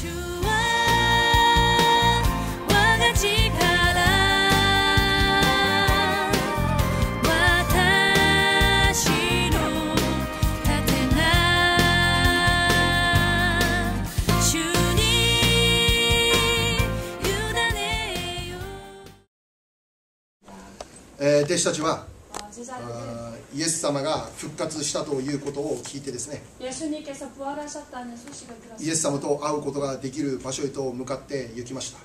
弟子たちはイエス様が復活したということを聞いてですね、イエス様と会うことができる場所へと向かって行きました。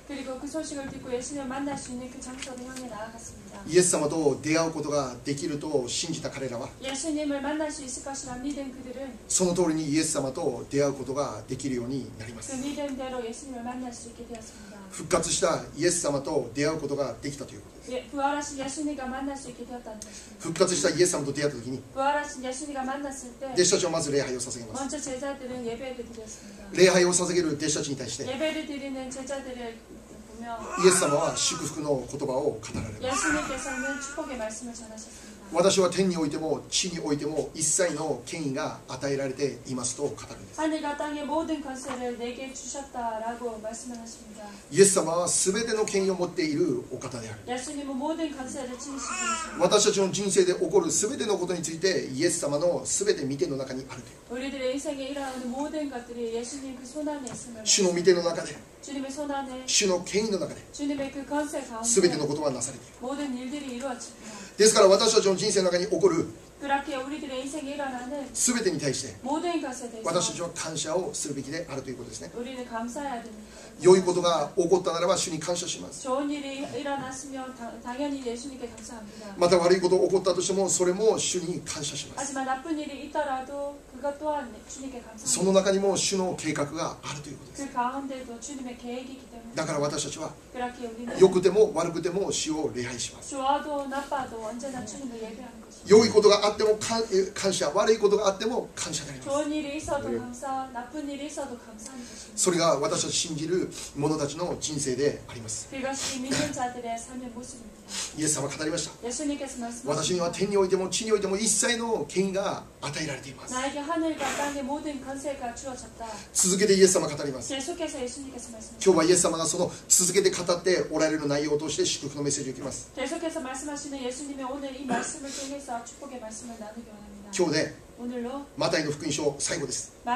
イエス様と出会うことができると信じた彼らは、その通りにイエス様と出会うことができるようになります。復活したイエス様と出会うことができたということです。復活したイエス様と出会ったときに、弟子たちはまず礼拝を捧げます。礼拝を捧げる弟子たちに対して、イエス様は祝福の言葉を語られます。私は天においても地においても一切の権威が与えられていますと語るんです。イエス様は全ての権威を持っているお方である。私たちの人生で起こる全てのことについてイエス様の全て御手の中にあるという。主の御手の中で、主の権威の中で全てのことはなされている。ですから私たちの人生の中に起こる全てに対して私たちは感謝をするべきであるということですね。良いことが起こったならば主に感謝します。また悪いことが起こったとしてもそれも主に感謝します。その中にも主の計画があるということです。だから私たちは良くても悪くても主を礼拝します。良いことがあっても感謝、悪いことがあっても感謝であります。それが私たち信じる者たちの人生であります。イエス様は語りました。私には天においても地においても一切の権威が与えられています。続けてイエス様は語ります。今日はイエス様がその続けて語っておられる内容を通して祝福のメッセージを受けます。今日でマタイの福音書最後です。も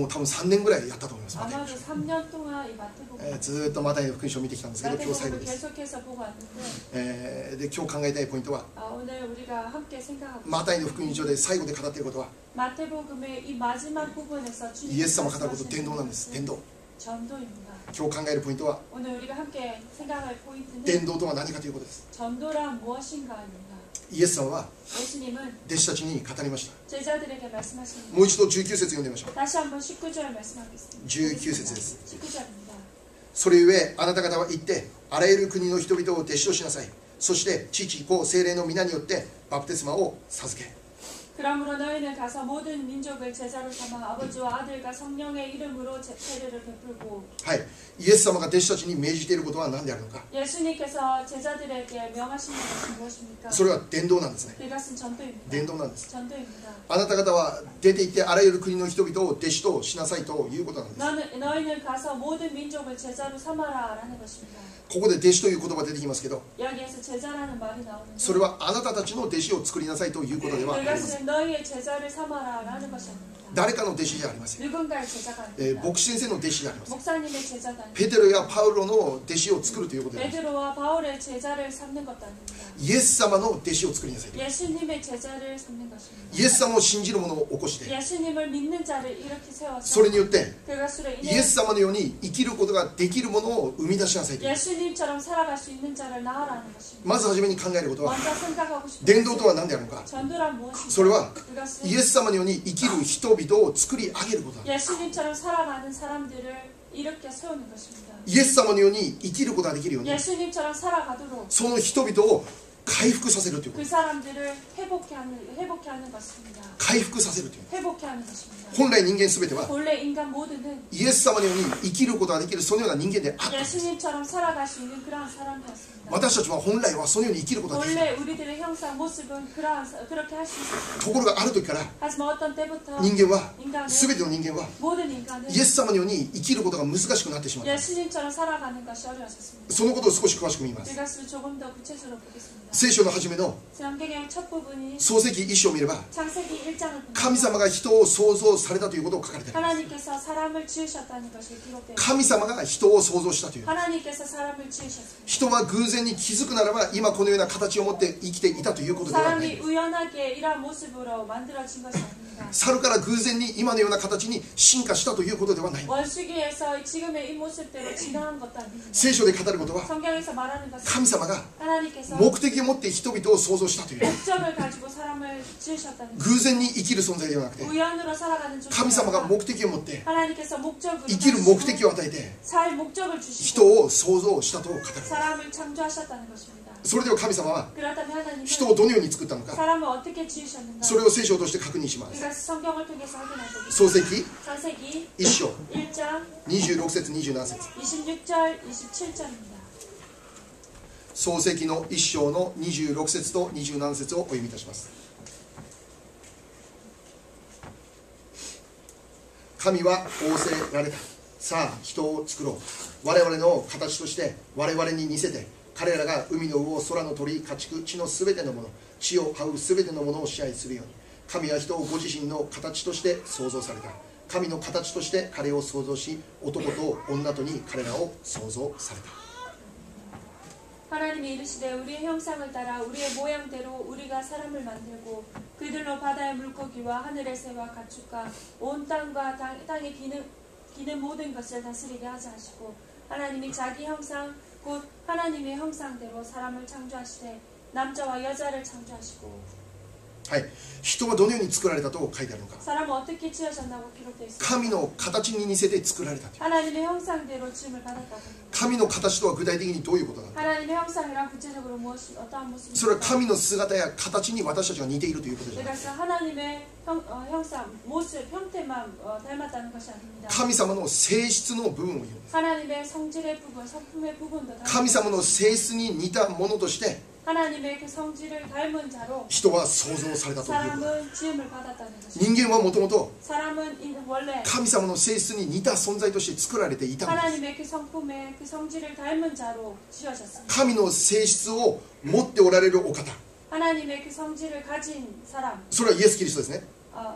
う多分3年ぐらいやったと思います。ずっとマタイの福音書を見てきたんですけど、今日最後です。で今日考えたいポイントは、マタイの福音書で最後で語っていることは、イエス様が語ること、伝道なんです。伝道。今日考えるポイントは、伝道とは何かということです。イエス様は弟子たちに語りました。もう一度19節読んでみましょう。19節です。それゆえあなた方は行ってあらゆる国の人々を弟子としなさい。そして父子聖霊の皆によってバプテスマを授け。 그러므로 너희는 가서 모든 민족을 제자로 삼아 아버지와 아들과 성령의 이름으로 세례를 베풀고. はい、イエス様が弟子たちに命じていることは何であるのか。 예수님께서 제자들에게 명하시는 것은 무엇입니까? それは伝道なんですね。 그것은 전도입니다. 伝道なんです。 전도입니다. あなた方は出て行ってあらゆる国の人々を弟子としなさいということなんです。 너희는 가서 모든 민족을 제자로 삼아라라는 것입니다. ここで弟子という言葉が出てきますけど、 여기에서 제자라는 말이 나오는데 それはあなたたちの弟子を作りなさいということではありません。 그것은 너희의 제자를 삼아라라는 것이 아닙니다. 誰かの弟子じゃありません。 누군가의 제자가 아닙니다. 牧師先生の弟子じゃありません。 목사님의 제자가 아닙니다. ペテロやパウロの弟子を作るということではありません。 베드로와 바울의 제자를 삼는 것도 아닙니다. イエス様の弟子を作りなさい。 예수님의 제자를 삼는 것입니다. イエス様を信じる者を起こして、 예수님을 믿는 자를 이렇게 세워서 それによって 그것으로 イエス様のように生きることができるものを生み出しなさいと。 예수님처럼 살아갈 수 있는 자를 낳으라는 것입니다. まずはじめに考えることは、 먼저 생각하고 싶은 伝道とは何であるのか。 전도란 무엇인가? それは 그것은 イエス様のように生きる人々を作り上げることだ。 예수님처럼 살아가는 사람들을 이렇게 세우는 것입니다. イエス様のように生きることができるように、 예수님처럼 살아가도록 その人々を回復させるということ。 그 사람들을 회복케 하는 것입니다. 回復させるという。 회복케 하는 것입니다. 本来人間すべては 원래 인간 모두는 イエス様のように生きることができるそのような人間であった。 예수님처럼 살아갈 수 있는 그러한 사람이었습니다. 私たちは本来はそのように生きることができる。 원래 우리들의 형상 모습은 그렇게 할 수 있습니다. ところがある時から 하지만 어떤 때부터 人間は 인간은 すべての人間は 모든 인간은 イエス様のように生きることが難しくなってしまった。 예수님처럼 살아가는 것이 어려워졌습니다. そのことを少し詳しく見ます。 이것을 조금 더 구체적으로 보겠습니다. 聖書の初めの 성경의 첫 부분이 創世記1章を見れば 창세기 1장을 神 보면 様が人を創造されたということを書かれています。 하나님께서 사람을 지으셨다는 것이 기록되어 있습니다. 神様が人を創造したという。 하나님께서 사람을 지으셨습니다. 人は偶然に気づくならば今このような形を持って生きていたということではない。 사람이 우연하게 이러한 모습으로 만들어진 것이 아닙니다. 猿から偶然に今のような形に進化したということではない。 원숭이에서 지금의 이 모습대로 진화한 것도 아닙니다. 聖書で語ることは 성경에서 말하는 것은 神様が 하나님께서 目的を持って人々を創造したという。 목적을 가지고 사람을 지으셨다는 것. 偶然に生きる存在ではなくて 우연으로 살아가는 神様が 존재가 目的を持って 하나님께서 목적을 生きる目的を与えて 살 목적을 人 주시고 を創造したと語る。 사람을 창조하셨다는 것입니다. それでは神様は 그렇다면 하나님은 人をどのように作ったのか、 사람을 어떻게 지으셨는가? それを聖書を通して確認します。 이것을 성경을 통해서 확인할 때 創世記 창세기 1章 1장 26節27節。 26절 27절입니다. 創世記の1章の26節と27節をお読みいたします。神は仰せられた。さあ人を作ろう。我々の形として我々に似せて、彼らが海の魚、空の鳥、家畜、地のすべてのもの、地を這うすべてのものを支配するように。神は人をご自身の形として創造された。神の形として彼を創造し、男と女とに彼らを創造された。 하나님이 이르시되 우리의 형상을 따라 우리의 모양대로 우리가 사람을 만들고 그들로 바다의 물고기와 하늘의 새와 가축과 온 땅과 땅에 기는 모든 것을 다스리게 하자 하시고 하나님이 자기 형상 곧 하나님의 형상대로 사람을 창조하시되 남자와 여자를 창조하시고 はい、人はどのように作られたと書いてあるのか。 사람은 어떻게 지어졌나고 기록되어 있습니다. 神の形に似せて作られたという。 하나님의 형상대로 지음을 받았다고. 神の形とは具体的にどういうことなのか。 하나님의 형상이란 구체적으로 무엇이 어떠한 모습입니까? それは神の姿や形に私たちが似ているということじゃない。 그래서 하나님의 형상, 모습, 형태만 닮았다는 것이 아닙니다. 神様の性質の部分を言うんです。 하나님의 성질의 부분, 성품의 부분도 神様の性質に似たものとして 하나님의 그 성질을 닮은 자로 人は創造されたということ。 사람은 지음을 받았다는 것입니다. 人間はもともと 사람은 원래 神様の性質に似た存在として作られていたんです。 하나님의 그 성품의 그 성질을 닮은 자로 지어졌습니다. 神の性質を持っておられるお方、 하나님의 그 성질을 가진 사람, それはイエス・キリストですね。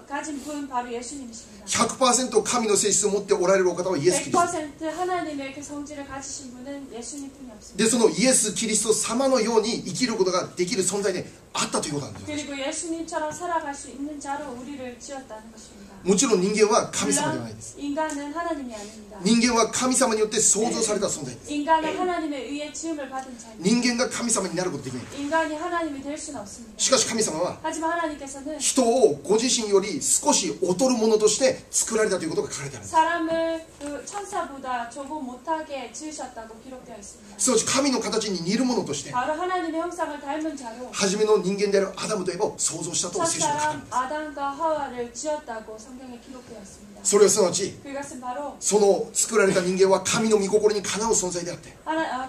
가진 분 바로 예수님이십니다. 100% 神の性質を持っておられるお方はイエス・キリスト。 100% 하나님의 그 성질을 가지신 분은 예수님뿐이 없습니다. でそのイエス・キリスト様のように生きることができる存在であったということなんです。 그리고 예수님처럼 살아갈 수 있는 자로 우리를 지었다는 것입니다. もちろん人間は神様ではないです。 인간은 하나님이 아닙니다. 人間は神様によって創造された存在です。 인간은 하나님에 의해 지음을 받은 자입니다. 人間が神様になることできない。 인간이 하나님이 될 수는 없습니다. しかし神様は 하지만 하나님께서는 人をご自身より少し劣るものとして作られたということが書かれてあるんです。 사람을 그 천사보다 조금 못하게 지으셨다고 기록되어 있습니다. すなわち神の形に似るものとして 바로 하나님의 형상을 닮은 자로 初めの人間であるアダムとエバを創造したと聖書が書かれてい 첫사람 ます。 아담과 하와를 지었다고 성경에 기록되어 있습니다. それはすなわち 그것은 바로 その作られた人間は神の御心にかなう存在であって、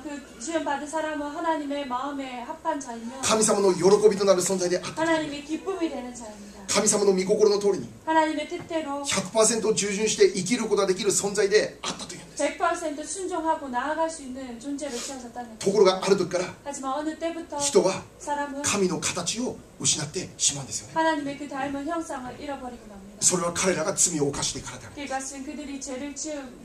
그 지음받은 사람은 하나님의 마음에 합한 자이며 神様の喜びとなる存在であった。 하나님의 기쁨이 되는 자입니다. 神様の御心の通りに 하나님의 뜻대로 100% 従順して生きることができる存在であったというんです。 100% 순종하고 나아갈 수 있는 존재로 지어졌다는 ところがある時から 하지만 어느 때부터 人は 사람은 神の形を失ってしまうんですよね。 하나님의 그 닮은 형상을 잃어버리고 맙니다. それは彼らが罪を犯してからである。 그것은 그들이 죄를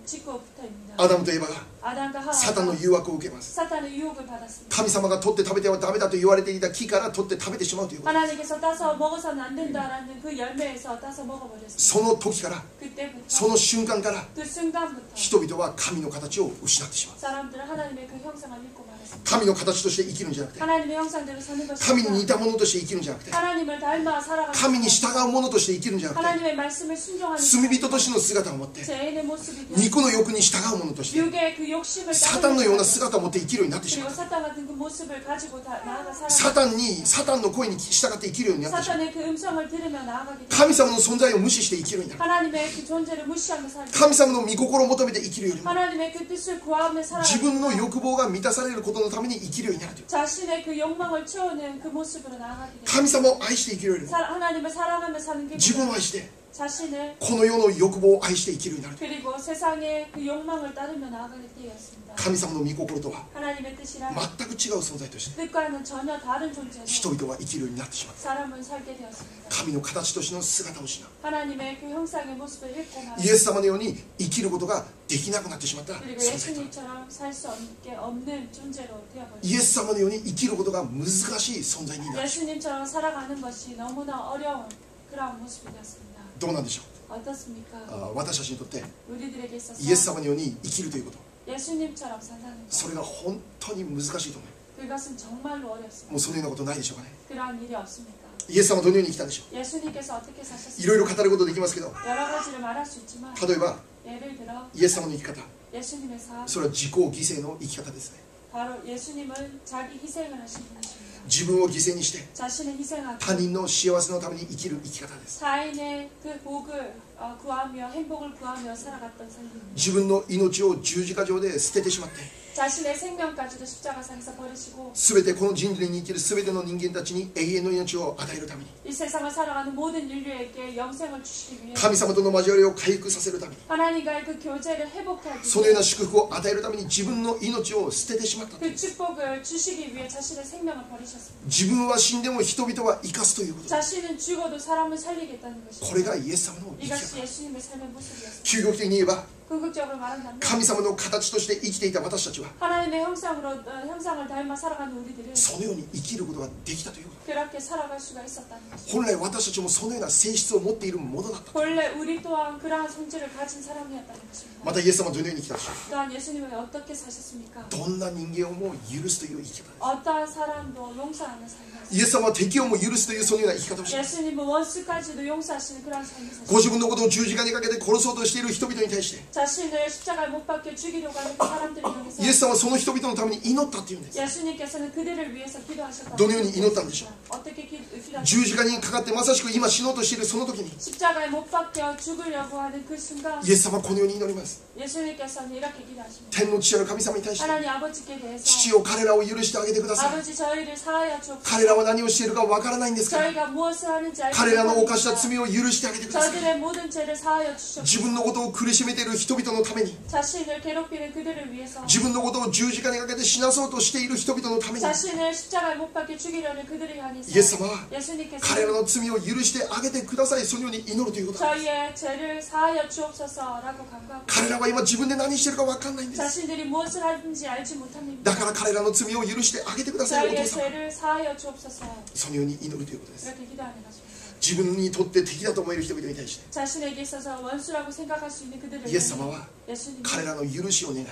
짓고부터입니다. アダムとエバが 아담과 サタンの 하와가 誘惑を受けます。 사탄의 유혹을 받았습니다. 神様が取って食べてはダメだと言われていた木から取って食べてしまうということ。 하나님께서 따서 먹어서는 안 된다라는 그 열매에서 따서 먹어버렸습니다. その時から 그때부터 その瞬間から 그 순간부터 人々は神の形を失ってしまう。 사람들은 하나님의 그 형상을 잃고 말았습니다. 神の形として生きるんじゃなくて、 하나님의 형상대로 사는 것이 神に似 아니라 たものとして生きるんじゃなくて、 하나님을 닮아 살아가는 神に従うものとして生きるんじゃなくて、 하나님의 하나님의 말씀을 순종하는 罪人としての姿を持って 죄인의 모습이 肉の欲に従う者として 육의 그 욕심을 サタンのような姿を持って生きるようになってしま 그리고 った 사탄 같은 그 모습을 가지고 나아가 살아 サタンの声に従って生きるようになってしまった 사탄의 그 음성을 들으며 나아가게 됩니다. 神様の存在を無視して生きるようになる 하나님의 그 존재를 무시하며 살게 神様の御心を求めて生きるよりも 하나님의 그 뜻을 구하며 自 살아가게 分の欲望が満たされることのために生きるようになるという 자신의 그 욕망을 채우는 그 모습으로 나아가게 됩니다. 神様を愛して生きるよりも 하나님을 사랑하며 사는 게 自分を愛して 자신을 この世の欲望を愛して生きるようになる 그리고 세상의 그 욕망을 따르며 나아가게 되었습니다. 神様の御心とは 하나님의 뜻이란 全く違う存在として 뜻과는 전혀 다른 존재로 人々は生きるようになってしまう 사람은 살게 되었습니다. 神の形としての姿を失う 하나님의 그 형상의 모습을 잃고 イエス様のように生きることができなくなってしまった 그리고 存在と 예수님처럼 살 수 없는 존재로 イ 되어버렸습니다. エス様のように生きることが難しい存在になる 예수님처럼 살아가는 것이 너무나 어려운 그런 모습이 되었습니다. どうなんでしょう 어떻습니까? 私たちにとって 우리들에게 있어서 イエス様のように生きるということ 예수님처럼 산다는 そ 것 れが本当に難しいと思う 그것은 정말로 어렵습니다. もうそのようなことないでしょうかね 그러한 일이 없습니까? イエス様はどのように生きたんでしょ 예수님께서 어떻게 うい 사셨습니까? ろいろ語ることできますけど 여러 가지를 말할 수 있지만 例えば 예를 들어 イエス様の生き方 예수님의 삶 それは自己犠牲の生き方ですね 바로 예수님은 자기 희생을 하신 분이십니다. 自分を犠牲にして 자신을 희생하고 他人の幸せのために生きる生き方です 타인의 그 복을 구하며 행복을 구하며 살아갔던 삶입니다. 自分の命を十字架上で捨ててしまって 자신의 생명까지도 십자가상에서 버리시고 全てこの人類に生きる全ての人間たちに永遠の命を与えるために 이 세상을 살아가는 모든 인류에게 영생을 주시기 위해 神様との交わりを回復させるために 하나님과의 그 교제를 회복하기 そのよう 위해 な祝福を与えるために自分の命を捨ててしまったという 그 축복을 주시기 위해 자신의 생명을 버리셨습니다. 自分は死んでも人々は生かすということ 자신은 죽어도 사람을 살리겠다는 これ 것입니다. がイエス様の生き 이것이 方 예수님의 삶의 모습이었습니다. 究極的に言えば 궁극적으로 말한다면 神様の形として生きていた私たちは 하나님의 형상을 닮아 살아가는 우리들은 そのように生きることができたということ 그렇게 살아갈 수가 있었다는 것입니다. 本来私たちもそのような性質を持っているものだった 본래 우리 또한 그러한 성질을 가진 사람이었다는 것입니다. またイエス様はどのように生きたでしょ 또한 예수님은 어떻게 사셨습니까? うどんな人間をも許すという生き方です 어떠한 사람도 용서하는 삶이었습니다. イエス様は敵をも許すというそのような生き方をします 예수님은 원수까지도 용서하시는 그러한 삶을 ご 사셨습니다. 自分のことを十字架にかけて殺そうとしている人々に対して 자신을 십자가에 못 박혀 죽이려고 하는 그 사람들을 향해서 イエス様はその人々のために祈ったっていうんです 예수님께서는 그들을 위해서 기도하셨다. どのように祈ったんでしょう 어떻게 기도하셨습니까? 十字架にかかってまさしく今死のうとしているその時に 십자가에 못 박혀 죽으려고 하는 그 순간 イエス様はこのように祈ります 예수님께서는 이렇게 기도하십니다. 天の父なる神様に対して 하나님 아버지께 대해서 父を彼らを許してあげてください 아버지 저희를 사하여 주옵소서. 彼らは何をしているかわからないんですから 저희가 무엇을 하는지 알지 彼らの犯した 못합니다. 罪を許してあげてください 저들의 모든 죄를 사하여 주시옵소서. 自分のことを苦しめている人々のために 자신을 괴롭히는 그들을 위해서 自分のことを十字架にかけて死なそうとしている人々のために 자신을 십자가에 못 박혀 죽이려는 그들을 향해서 イエス様は 예수님께서 彼らの罪を許してあげてくださいそのように祈るということです 저희의 죄를 사하여 주옵소서라고 간구하고 彼らは今自分で何してるか分かんないんです 자신들이 무엇을 하는지 알지 못합니다. だから彼らの罪を許してあげてくださいお 저희의 父様 죄를 사하여 주옵소서. そのように祈るということです 이렇게 기도하는 것입니다. 自分にとって敵だと思える人々に対して 자신에게 있어서 원수라고 생각할 수 있는 그들을 イエス様は 예수님 彼らの許しを願い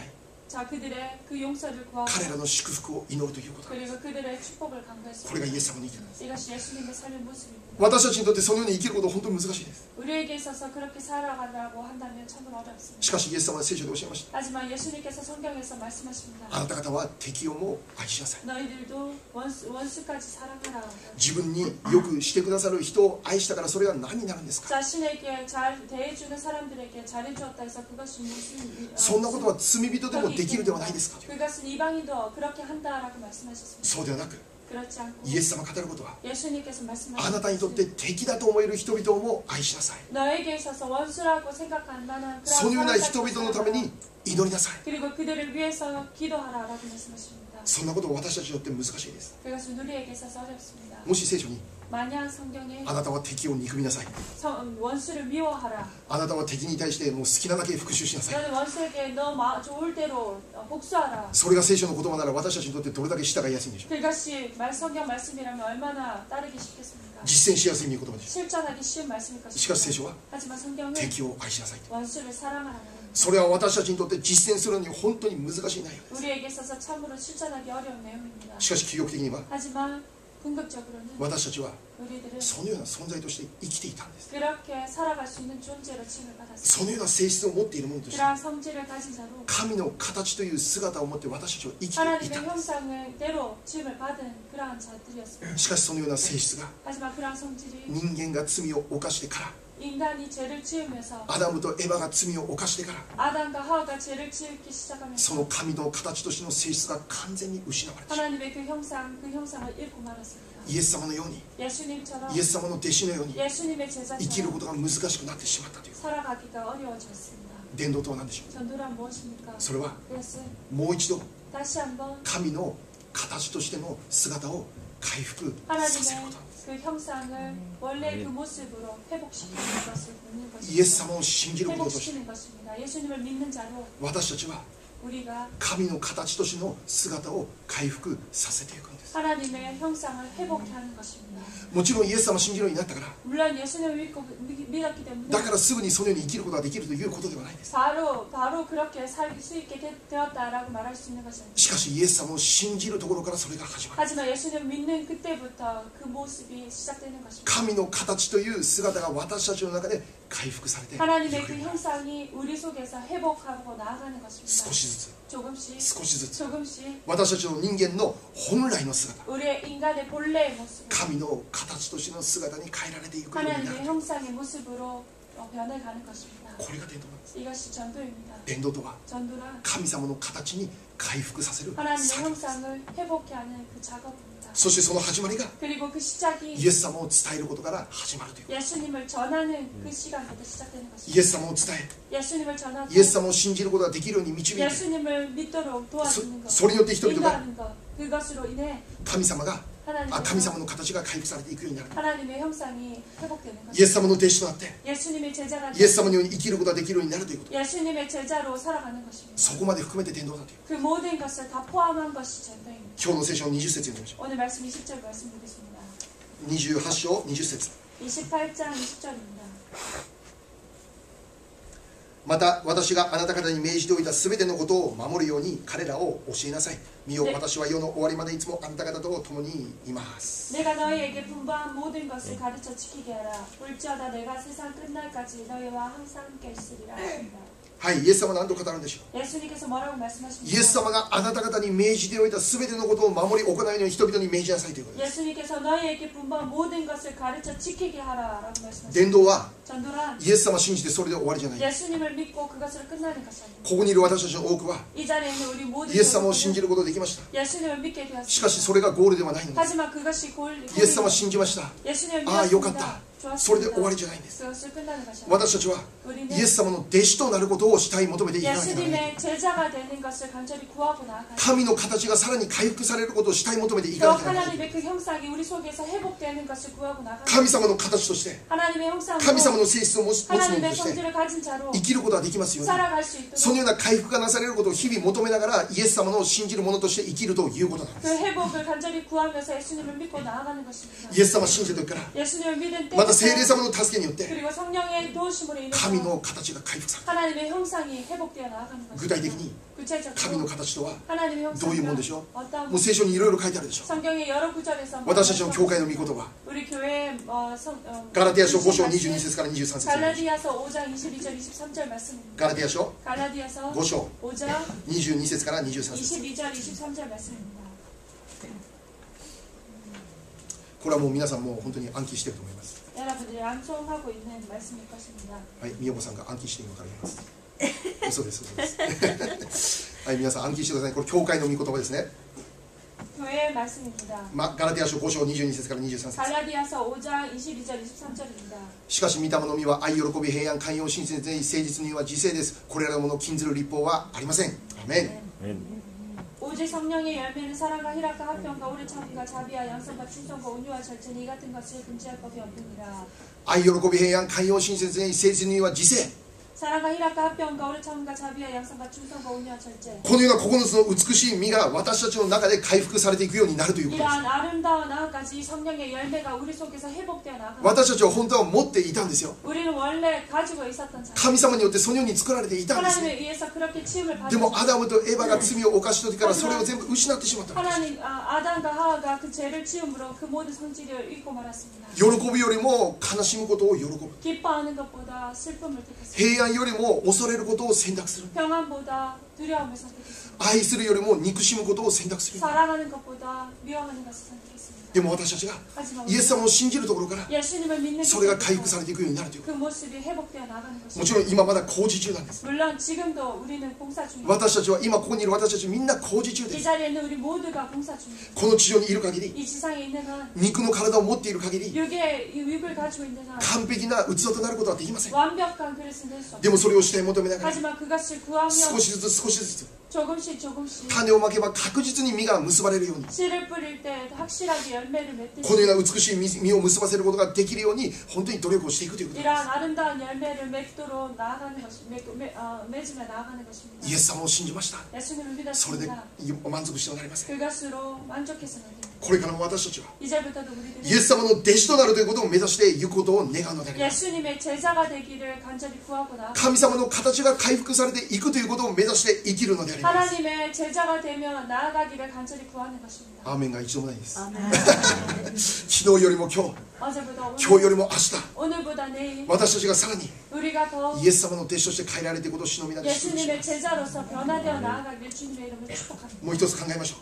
자 그들의 그 용서를 구하고 彼らの祝福を祈るということ 그리고 그들의 축복을 こ 강구했습니다. れがイエス様の生き方です 이것이 예수님의 삶의 모습입니다. 私たちにとってそのように生きることは本当に難しいです 우리에게 있어서 그렇게 살아가려고 한다면 참으로 어렵습니다. しかしイエス様は聖書でおっしゃいました 하지만 예수님께서 성경에서 말씀하십니다. あなた方は敵をも愛しなさい 너희들도 원수까지 사랑하라. 自分によくしてくださる人を愛したからそれは何になるんですか 자신에게 잘 대해주는 사람들에게 잘해주었다 해서 그것이 무슨 そんなことは罪人でもできるではないですか 그것은 이방인도 그렇게 한다라고 말씀하셨습니다. そうではなく 그렇지 않고 イエス様が語ることは 예수님께서 あなたにとって敵だと思える人々をも愛しなさい 너에게 있어서 원수라고 생각할 만한 そのような 그런 人々のために祈りなさい 그리고 그들을 위해서 기도하라라고 말씀하십니다. そんなことは私たちにとって難しいです 그것은 우리에게 있어서 어렵습니다. もし聖書に 만약 성경에 あなたは敵を憎みなさい 원수를 미워하라. あなたは敵に対してもう好きなだけ復讐しなさい 너는 원수에게 너 좋을 대로 복수하라. それが聖書の言葉なら私たちにとってどれだけ従いやすいんでしょう 그것이 성경 말씀이라면 얼마나 따르기 쉽겠습니까? 実践しやすい御言葉でしょ 실천하기 쉬운 말씀일 うしかし聖 것입니다. 書は 하지만 성경은 敵を愛しなさいと 원수를 사랑하라는 それは私たちにとって実践するのに本当に難しい内容です 우리에게 있어서 참으로 실천하기 어려운 내용입니다. しかし究極的には 하지만 궁극적으로는 私たちはそのような存在として生きていたんです。 그렇게 살아갈 수 있는 존재로 칭을 받았습니다. そのような性質を持っているものとして 그러한 성질을 가진 자로 神の形という姿を持って私たちは生きてい 하나님의 たんです。 형상대로 칭을 받은 그러한 자들이었습니다. しかしそのような性質が 하지만 그러한 성질이 人間が罪を犯してから 인간이 죄를 지으면서 アダムとエバが罪を犯してから 아담과 하와가 죄를 지기 시작하면서 その神の形としての性質が完全に失われてしまう。 하나님의 그 형상을 잃고 말았습니다. イエス様のように 예수님처럼 イエス様の弟子のように 예수님의 生きる 제자처럼 ことが難しくなってしまったという 살아가기가 어려워졌습니다. 伝道とは何でしょう。 전도란 무엇입니까? それは 그것은 もう一度 다시 한번 神の形としての姿を回復させることなんです。 그 형상을 원래 그 모습으로 회복시키는 것을 묻는 イエス 것입니다. 様を信じることとして 회복시키는 것입니다. 예수님을 믿는 자로 私たちは 우리가 神の形としての姿を回復させていくんです。 하나님의 형상을 회복케 하는 것입니다. もちろんイエス様を信じるようになったから 물론 예수님을 믿었기 때문에 だからすぐにそのように生きることができるということではないです。 바로 그렇게 살 수 있게 되었다라고 말할 수 있는 것이 아닙니다. しかしイエス様を信じるところからそれが始まる。 하지만 예수님을 믿는 그때부터 그 모습이 시작되는 것입니다. 神の形という姿が私たちの中で回復されていく。 하나님의 그 형상이 우리 속에서 회복하고 나아가는 少 것입니다. しずつ 조금씩 少しずつ 조금씩 私たちの人間の本来の姿、 우리의 인간의 본래의 모습, 神の形としての姿に変えられていくようにな 하나님의 る。 형상의 모습으로 변해가는 것입니다. これが伝道なんです。 이것이 전도입니다. 伝道とは 전도란 神様の形に回復させる 하나님의 作業です。 형상을 회복케 하는 그 작업입니다. そしてその始まりが 그리고 그 시작이 イエス様を伝えることから始まるという。 예수님을 전하는 그 시간부터 시작되는 イエ 것입니다. ス様を伝え、 예수님을 전하고 イエス様を信じることができるように導いて、 예수님을 믿도록 도와주는 것, それによって人々が 인도하는 것, 그것으로 인해 神様が 하나님의, 神様の形が回復されていくようになる。 하나님의 형상이 회복되는 イエ 것입니다. ス様の弟子となって 예수님의 제자가 イエス様のように生きることができるようになるということ、 예수님의 제자로 살아가는 것입니다. そこまで含めて伝道だという。 그 모든 것을 다 포함한 것이 전도입니다. 今日の聖書の20節読みましょ 오늘 말씀 20절 말씀 보겠습니다. う。28章20節。 28장 20절입니다. また私があなた方に命じておいたすべてのことを守るように彼らを教えなさい。見よ、私は世の終わりまでいつもあなた方と共にいます。 내가 너희에게 분부한 모든 것을 가르쳐 지키게 하라. 볼지어다 내가 세상 끝날까지 너희와 항상 함께 있으리라 하십니다. はい、イエス様は何と語るんでしょう。 예수님께서 뭐라고 말씀하십니까? イエス様があなた方に命じておいたすべてのことを守り行うように人々に命じなさいということです。 예수님께서 너희에게 분부한 모든 것을 가르쳐 지키게 하라라고 말씀하십니다. 伝道は 전도란 イエス様を信じてそれで終わりじゃない。 예수님을 믿고 그것으로 끝나는 것이 아닙니다. ここにいる私たちの多くは 이 자리에 있는 우리 모든 イエス様を信じることができました。 예수님을 믿게 しかし 되었습니다. それがゴールではないのです。 하지만 그것이 イエス様を信じました。 예수님을 ああよかった 믿었습니다. それで終わり 좋았습니다. じゃないんです。 그것을 끝나는 것이 아닙니다. 私たちは 우리는 イエス様の弟子となることをしたい求めていかなければならない。 예수님의 제자가 되는 것을 간절히 구하고 나아가야 神の形がさらに回復されることをしたい求めていか 또 なければならない。 하나님의 그 형상이 우리 속에서 회복되는 것을 구하고 나아가야 神様の形として 하나님의 형상으로 神様の性質を持つ者と 하나님의 して 성질을 가진 자로 生きることができますように、 살아갈 수 있도록 そのような回復がなされることを日々求めながらイエス様の信じる者として生きるということなんで 그 す。 회복을 간절히 구하면서 예수님을 믿고 나아가는 것입니다. イエス様を信じた時から 예수님을 믿은 また聖霊 때부터 様の助けによって 그리고 성령의 도우심으로 神 인해서 の形が回復される。 하나님의 형상이 회복되어 나아가는 具体的 것입니다. に 구체적으로 神の形とは 하나님의 どういうもので 형상은 しょう。 어떤 もう聖書にいろいろ書いてあるでしょう。 성경의 여러 구절에서 私たちの教会の御言葉、 우리 교회 ガラテヤ書5章22節から23節。 갈라디아서 5장 22절 23절 말씀입니다. ガラテヤ書 갈라디아서 5章 5장 22節から23節。 22절 23절 말씀입니다. これはもう皆さんもう本当に暗記していると思います。 여러분들이 암송하고 있는 말씀일 것입니다. はい、みよこさんが暗記しているのから言います。嘘です、嘘です。はい、皆さん暗記してください。これ教会の御言葉ですね。 교회의 말씀입니다. ガラテヤ書5章22節から23節。 갈라디아서 5장 22절 23절입니다. しかし御霊の実は愛、喜び、平安、寛容、親切、誠実には自制です。これらのものを禁ずる律法はありません。アメン。 오직 성령의 열매는 사랑과 희락과 화평과 오래 참음과 자비와 양선과 충성과 온유와 절제는 이 같은 것을 금지할 법이 없느니라. 愛、喜び、平安、寛容、親切、誠実には自制。 사랑과 희락과 합병과 오래 참음과 자비와 양선과 충성과 온유와 절제. このような9つの美しい実が私たちの中で回復されていくようになるということです。 이러한 아름다운 나아가지 성령의 열매가 우리 속에서 회복되어 나가는. 私たちは本当は持っていたんですよ。 우리는 원래 가지고 있었던 자유. 神様によってそのように作られていたんですね。 하나님에 의해서 그렇게 치움을 で 받았죠. もアダムとエバが罪を犯した時からそれを全部失ってしまったんです。 하나님 아담과 하와가 그 죄를 치움으로 그 모든 성질을 잃고 말았습니다. 喜ぶよりも悲しむことを喜ぶ。 기뻐하는 것보다 슬픔을 택했습니다. 平安よりも恐れることを選択する。 평안보다 두려움을 선택했습니다. 愛するよりも憎しむことを選択する。 사랑하는 것보다 미워하는 것을 선택했습니다. でも私たちが 하지만 イエス様を信じるところから 예수님을 믿는 それが回復されていくようになるというこ 그 모습이 회복되어 나가는 と。も 것입니다. ちろん今まだ工事中なんです。 물론 지금도 우리는 공사 중입니다. 私たちは今ここにいる私たちみんな工事中で 이 す。 자리에 있는 우리 모두가 공사 중입니다. この地上にいる限り 이 지상에 있는 한 肉の体を持っている限り 육의 육을 가지고 있는 한 完璧な器となることはできません。 완벽한 그릇은 될 수 で 없습니다. もそれをして求めながら 하지만 그것을 구하며 少しずつ少しずつ 조금씩 조금씩 種をまけば確実に実が結ばれるように 씨를 뿌릴 때 확실하게 열매를 このよ 맺듯이 うな美しい実を結ばせることができるように本当に努力をしていくということで 이러한 아름다운 열매를 맺도록 나아가는 것이 맺으며 나아가는 것입니다. す。イエス様を信じました。 예수님을 それで 믿었습니다. 満足してはなりません。 그것으로 만족해서는 안 됩니다. これからも私たちは 이제부터도 イエ 우리들은 ス様の弟子となるということを目指していくことを願うのであります。 예수님의 제자가 되기를 간절히 구하고 나아갑니다. 神様の形が回復されていくということを目指して生きるのであります。 하나님의 제자가 되며 나아가기를 간절히 구하는 것입니다. アーメンが一度もないです。 아멘. 昨日よりも今日、 어제보다 今日よ 오늘, りも明日、 오늘보다 내일 私たちがさらに 우리가 더 イエス様の弟子として変えられていくことを主の皆で祝福しま 예수님의 す。 제자로서 변화되어 나아가길 주님의 이름으로 축복합니다. もう一つ考えましょ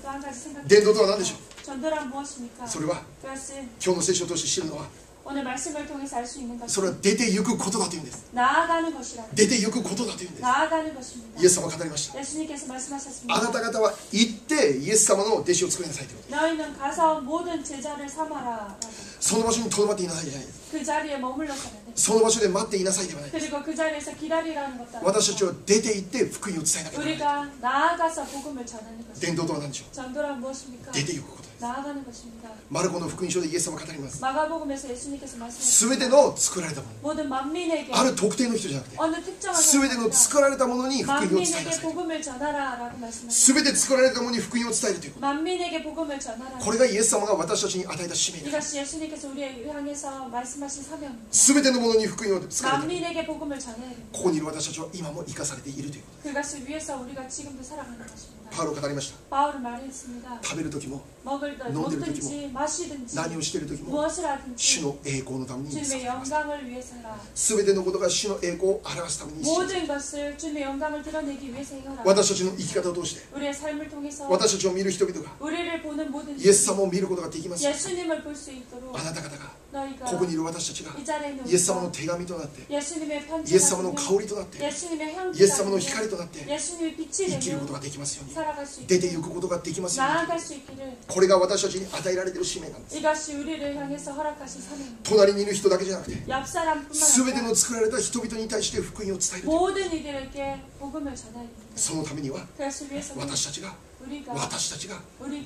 또 한 가지 생각해 伝道とは何でしょ 전도란 무엇입니까? う。それは 그것은 今日の聖書を通して知るのは 오늘 말씀을 통해서 알 수 있는 それ 것은 は出て行くことだというんです。 나아가는 것이라 出て行くことだというんです。 나아가는 것입니다. イエス様は語りました。 예수님께서 あなた 말씀하셨습니다. 方は行ってイエス様の弟子を作りなさいということ。 너희는 가서 모든 제자를 삼아라. その場所にとどまっていなさいじゃないです。 그 자리에 머물러서는 안 됩니다. その場所で待っていなさいではないです。 그리고 그 자리에서 기다리라는 것도 私たち 아닙니다. は出て行って福音を伝えなきゃならない。 우리가 나아가서 복음을 전하는 것입니다. 伝道とは何でしょ 전도란 무엇입니까? う。出て行くことです。 나아가는 것입니다. マルコの福音書でイエス様は語ります。 마가복음에서 예수님께서 す 말씀하셨습니다. べての作られたもの、 모든 만민에게 ある特定の人じゃなくて、 어느 특정한 すべての 사람이나 作られたものに福音を伝えな 만민에게 さい。 복음을 전하라라고 말씀하셨습니다. すべて作られたものに福音を伝えるということ。 만민에게 복음을 전하라. これがイエス様が私たちに与えた使命です。 이것이 예수님께서 우리에 향해서 말씀하신 사명입니다. すべてのものに福音を伝える。 만민에게 복음을 전해야 됩니다. ここにいる私たちは今も生かされているというこ 그것을 위해서 우리가 지금도 살아가는 것입니다. と。パウロ語りました。 바울은 말했습니다. 食べる時も 먹든지 마시든지 何をしている時も 무엇을 하든지 主の栄光のために 주님의 영광을 위해서 해라. すべてのことが主の栄光を表すためにしよう。 모든 것을 주님의 영광을 드러내기 위해서 행하라. 私たちの生き方を通して 우리의 삶을 통해서 私たちを見る人々が 우리를 보는 모든 イエス様を見ることができますよ。 예수님을 볼 수 있도록 あなた方が 너희가 ここにいる私たちが 이 자리에 있는 イエス様の 우리가 手紙となって 예수님의 イエス 편지가 様の 되며 香りとなって 예수님의 イエ 향기가 ス様の 되며 光となって 예수님의 빛이 生きること 되며 ができますように 살아갈 수 出 있기를 て行くことができますように 나아갈 수 있기를 これが私たちに与えられている使命なんです。 이것이 우리를 향해서 허락하신 사명입니다. 隣にいる人だけじゃなくて 옆 사람뿐만 全て 아니라 の作られた人々に対して福音を伝えるという 모든 이들에게 복음을 전해야 됩니다. そのためには 그것을 위해서는 私たちが 우리가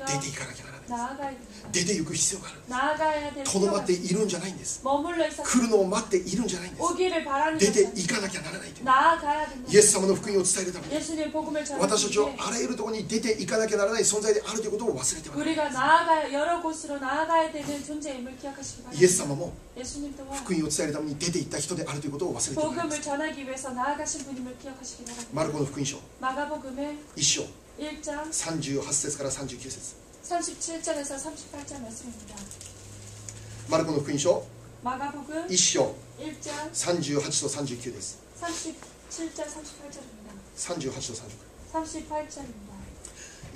出ていかなきゃならない。 나아가야 됩니다. 出て行く必要がある。 나아가야 될 とどま 필요가 って 있습니다. いるんじゃないんです。 머물러 있어서 来るのを待っているんじゃないんです。 오기를 바라는 出て 것이 行かなきゃならないという。 나아가야 된다. イエス様の福音を伝えるために 예수님의 복음을 私たちは 전하기 あらゆるところに出て行かなきゃならない存在であるということを忘れてはならない。 우리가 나아가야 여러 곳으로 나아가야 되는 존재임을 기억하시기 イエ 바랍니다. ス様も 예수님 또한 福音を伝えるために出て行った人であるということを忘れてはならない。 복음을 전하기 위해서 나아가신 분임을 기억하시기 바랍니다. マルコの福音書 마가복음의 1章 1장 38節から39節。 37절에서 38절 말씀입니다. マルコの福音書 마가복음 1章 1장 38と39です。 37절 38절입니다. 38と39。 38절입니다.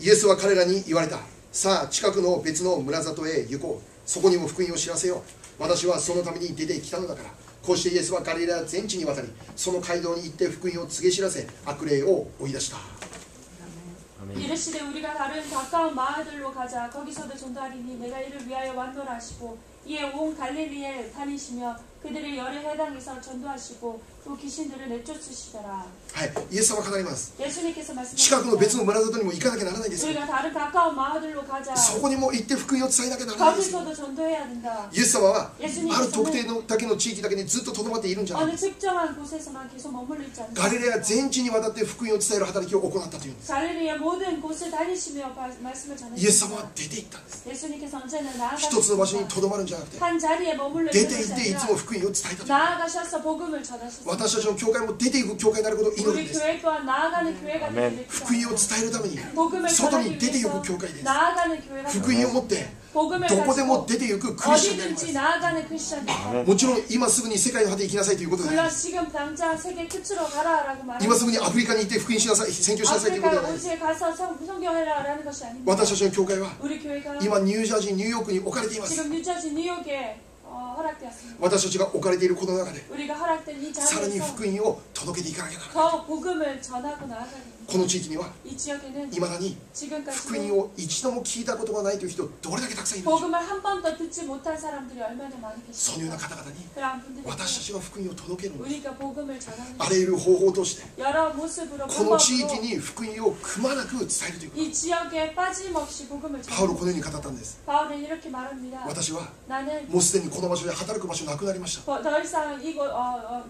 イエスは彼らに言われた。さあ近くの別の村里へ行こう。そこにも福音を知らせよう。私はそのために出てきたのだから。こうしてイエスはガリラヤ全地に渡り、その街道に行って福音を告げ知らせ、悪霊を追い出した。 이르시되 우리가 다른 가까운 마을들로 가자. 거기서도 전도하리니 내가 이를 위하여 왔노라 하시고 이에 온 갈릴리에 다니시며 그들이 열의 해당에서 전도하시고 또 귀신들을 내쫓으시더라. はい、イエス様語ります。 예수님께서 近くの別 말씀하셨습니다. の村里にも行かなきゃならないんですよ。 우리가 다른 가까운 마을들로 가자. そこにも行って福音を伝えなきゃならないんですよ。 거기서도 전도해야 된다. イエス様は 예수님께서는 ある特定のだけの地域だけにずっととどまっているんじゃない 어느 특정한 곳에서만 계속 머물러 있지 ガリ 않습니다. レア全地にわたって福音を伝える働きを行ったというんです。 갈릴리아 모든 곳을 다니시며 말씀을 イエス様 전했습니다. は出て行ったんです。 예수님께서 언제나 一つの場所に 나아가셨습니다. とどまるんじゃなくて 한 자리에 머물러 出 있는 て 것이 行っていつ 아니라 も福音を伝えたと。 나아가셔서 복음을 전하셨습니다. 私たちの教会も出ていく教会になることを祈るん 우리 です。 교회 또한 나아가는 교회가 되기를 福音を 기도합니다. 伝えるために 복음을 外 전하기 に出ていく 위해서 教会です。 나아가는 교회가 福音を持って 복음을 どこでも 가지고 出ていくクリスチャンでありま 어디든지 す。 나아가는 크리스천입니다. もちろん今すぐに世界の果て行きなさいということではない 물론 지금 당장 세계 끝으로 가라라고 今すぐに 말합니다. アフリカに行って福音しなさい宣教しなさいということでは 아프리카 ない 오지에 가서 성경해라라는 것이 아닙니다. 私たちの教会は 우리 교회가 今ニュージャージーニューヨークに置かれています。 지금 뉴저지 뉴욕에 허락되었습니다. 私たちが置かれているこの中で 우리가 허락된 이 さらに 자리에서 福音を届けていかなきゃならない。 더 복음을 전하고 나아가야 됩니다. この地域には 이 지역에는 いまだに福 지금까지 音を一度も聞いたことがないという人どれだけたくさんいるでしょう。 복음을 한 번도 듣지 못한 사람들이 얼마나 많이 そのような 계십니까? 方々に 그런 분들이 私たちが福音を届けるのです。 우리가 복음을 전하는 あらゆる方法として 여러 모습으로 この地域 방법으로 に福音をくまなく伝えるということ。 이 지역에 빠짐없이 복음을 パウロ 전하는 このように語ったんです。 바울은 이렇게 말합니다. 私は 나는 もうすでにこの場所で働く場所なくなりました。 더 이상 이곳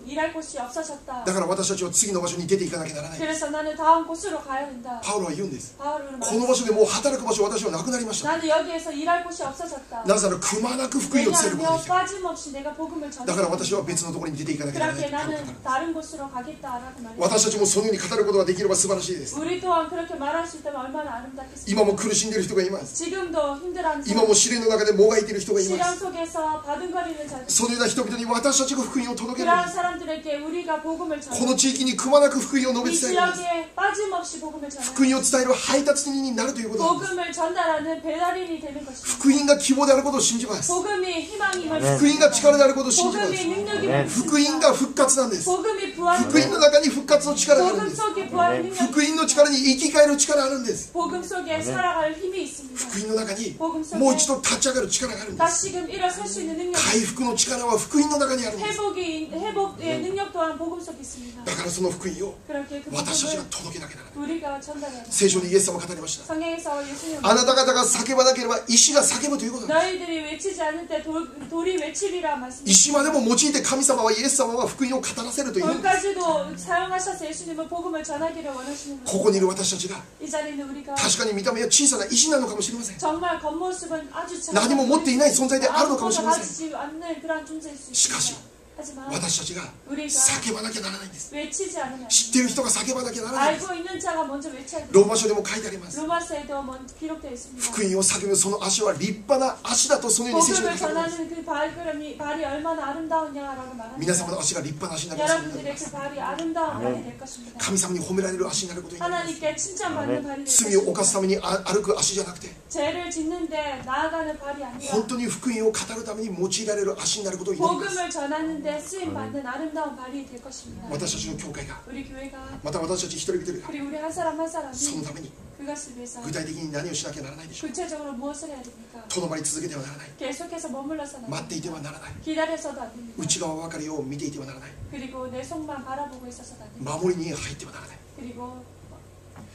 일할 곳이 없어졌다. だから私たちは次の場所に出ていかなきゃならない。 그래서 나는 다음 곳으로 가야 된다. パウロは言うんです。 바울은 この場所でもう働く場所私はなくなりました。 나는 여기에서 일할 곳이 없어졌다. なぜならくまなく福音を伝えることがで 왜냐하면 きた。 빠짐없이 내가 복음을 だから 전했다. 私は別のところに出ていかなきゃならない。 그렇게 나는 다른 곳으로 가겠다라고 말했다. 私たちもそのように語ることができれば素晴らしいです。 우리 또한 그렇게 말할 수 있다면 얼마나 아름답겠습니까? 今も苦しんでいる人がいます。 지금도 힘들어하는 今も試練の中でもがいている人がいま 시련 す。 속에서 바둥거리는 자들 そのような人々に私たちが福音を届けるん 그러한 です。 사람들에게 우리가 복음을 こ 전하고 の地域にくまなく福音を 이 述べ伝えるんです。 지역에 빠짐없이 복음을 福 전하고 音を伝える配達人になるということなんです。 복음을 전달하는 배달인이 되는 것입니다. 福音が希望であることを信じます。 복음이 희망임을 福音が力であることを信じます。 복음이 능력임을 福音が復活なんです。 복음이 부활 福音の中に復活の力があるん 복음 です。 속에 부활 능력 福音の力に生き返る力があるんです。 복음 속에 살아갈 힘이 있습니다. 福音の中に 복음 もう 속에 一度立ち上がる力があるんです。 다시금 일어설 수 있는 능력 回復の力は福音の中にあるんです。 회복의 능력 또한 복음 속에 있습니다. だからその福音を 그렇게 그 私たちが 복음을 届けなきゃならない。 우리가 전달해야 합니다. 聖書にイエス様が語りました。 성경에서 예수님 あなた方が叫ばなければ石が叫ぶということなんです。 너희들이 외치지 않을 때 돌이 외치리라 말씀입니다. 石までも用いて神様はイエス様は福音を語らせるというんです。 돌까지도 사용하셔서 예수님은 복음을 전하기를 원하시는 ここにいる私たちが 이 자리에 있는 우리가 確かに見た目は小さな石なのかもしれません。 정말 겉모습은 아주 작은 何も持っていない存在であるのかもしれません。 가지지 않는 그런 존재일 수 しかし 있습니다. 하지만 私たちが 우리가 叫ばなきゃならないんです。 외치지 않으면 知っている人が叫ばなきゃならないんです。 알고 있는 자가 먼저 외쳐야 됩니다. ローマ書でも書いてあります。 로마서에도 기록되어 있습니다. 福音を叫ぶその足は立派な足だとそのように聖書に 복음을 書かれています。 전하는 그 발이 얼마나 아름다우냐라고 皆様 말합니다. の足が立派な足になりますようになり 여러분들의 ます。 그 발이 아름다운 발이 될 것입니다. 神様に褒められる足になることになります。 하나님께 칭찬받는 발이 될 罪を犯す 것입니다. ために歩く足じゃなくて 죄를 짓는데 나아가는 발이 아니라 本当に福音を語るために用いられる足になることを祈ります。 복음을 전하는데 쓰임받는 아름다운 발이 될 것입니다. 私たちの教会が 우리 교회가 また私たち一人一人が 그리고 우리 한 사람 한 その 사람이 ために 그것을 위해서 具体的に何をしなきゃならないでしょう。 구체적으로 무엇을 해야 됩니까? とどまり続けてはならない。 계속해서 머물러서는 안 待っていて 됩니다. はならない。 기다려서도 안 됩니다. 内側ばかりを見ていてはならない。 그리고 내 속만 바라보고 있어서도 안 됩니다. 守りに入ってはならない。 그리고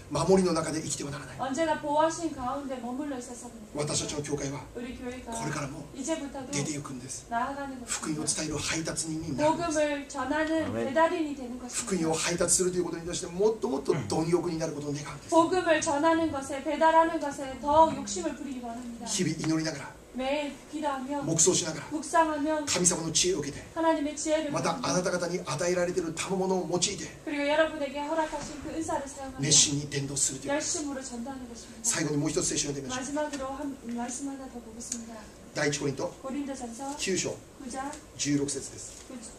守りの中で生きてはならない。 언제나 보호하신 가운데 머물러 있어서는 私たちの教会は 우리 교회가 これからも 이제부터도 出ていくんです。 나아가는 福音を 것입니다. 伝える配達人になるんです。 복음을 전하는 배달인이 되는 福音 것입니다. を配達するということに対してもっともっと貪欲になることを願うんです。 복음을 전하는 것에 배달하는 것에 더 욕심을 부리기 원합니다. 日々祈りながら 매일 기도하며 黙想しながら 묵상하며 神様の知恵を受けて 하나님의 지혜를 またあなた方に与えられている賜物を用いて 그리고 여러분에게 허락하신 그 은사를 사용하며 熱心に伝道するという。 열심으로 전도하는 것입니다. 最後にもう一つ聖書を読んでみましょう。 마지막으로 한 말씀 하나 더 보겠습니다. 第一コリント 고린도전서 9章 9장 16節です。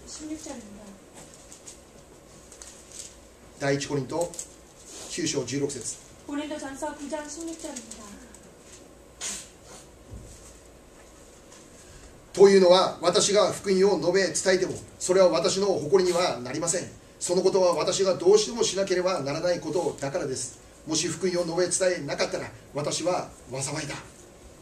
16절입니다. 第一コリント9章16節。 고린도전서 9장 16절입니다. というのは私が福音を述べ伝えてもそれは私の誇りにはなりません。そのことは私がどうしてもしなければならないことだからです。もし福音を述べ伝えなかったら私は災いだ。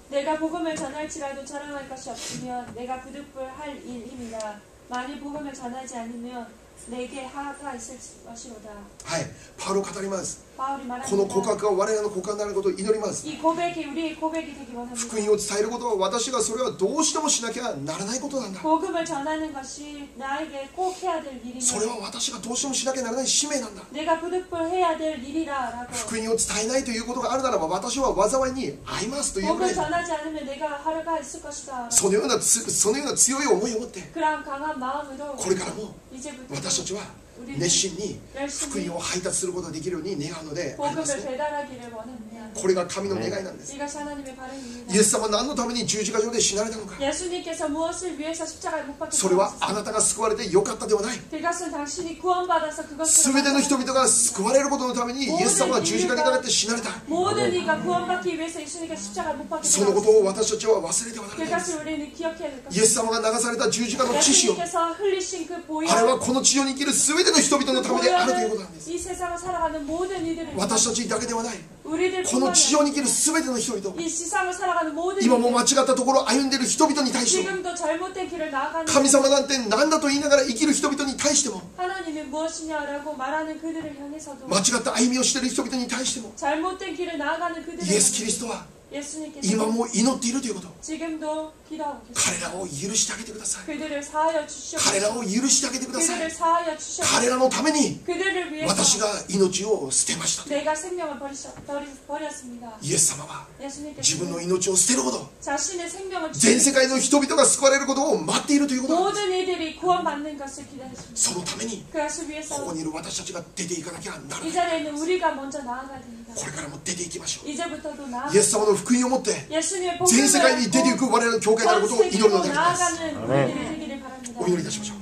내가 복음을 전할지라도 자랑할 것이 없으면 내가 부득불할 일임이라. 만일 복음을 전하지 않으면 내게 하가 있을 것이로다. はい、パウロ語ります。 바울이 말합니다. この告白が我々の告白になることを祈ります。 이 고백이 우리의 고백이 되기 원합니다. 福音を伝えることは私がそれはどうしてもしなきゃならないことなんだ。 복음을 전하는 것이 나에게 꼭 해야 될 일이며 それは私がどうしてもしなきゃならない使命なんだ。 내가 부득불 해야 될 일이라라고. 福音を伝えないということがあるならば私は災いに遭いますということで 복음을 전하지 않으면 내가 하루가 있을 것이다. そのような強い思いを持って 그런 강한 마음으로 これからも 이제부터 私たちは熱心に福音を配達することができるように願うのでありますね。これが神の願いなんです。イエス様は何のために十字架上で死なれたのか。それはあなたが救われてよかったではない。すべての人々が救われることのためにイエス様は十字架にかかって死なれた。そのことを私たちは忘れてはならない。イエス様が流された十字架の血潮、あれはこの地上に生きるすべての人々のためであるということなんです。私たちだけではない。この地上に生きるすべての人々、今も間違ったところを歩んでいる人々に対しても、神様なんて何だと言いながら生きる人々に対しても、間違った歩みをしている人々に対しても、イエス・キリストは今も祈っているということ。彼らを許してあげてください。彼らを許してあげてください。彼らのために私が命を捨てました。イエス様は自分の命を捨てるほど全世界の人々が救われることを待っているということなんです。そのためにここにいる私たちが出ていかなきゃならない。これからも出ていきましょう。イエス様の福音を持って全世界に出ていく我々の教会であることを祈るのであります。お祈りいたしましょう。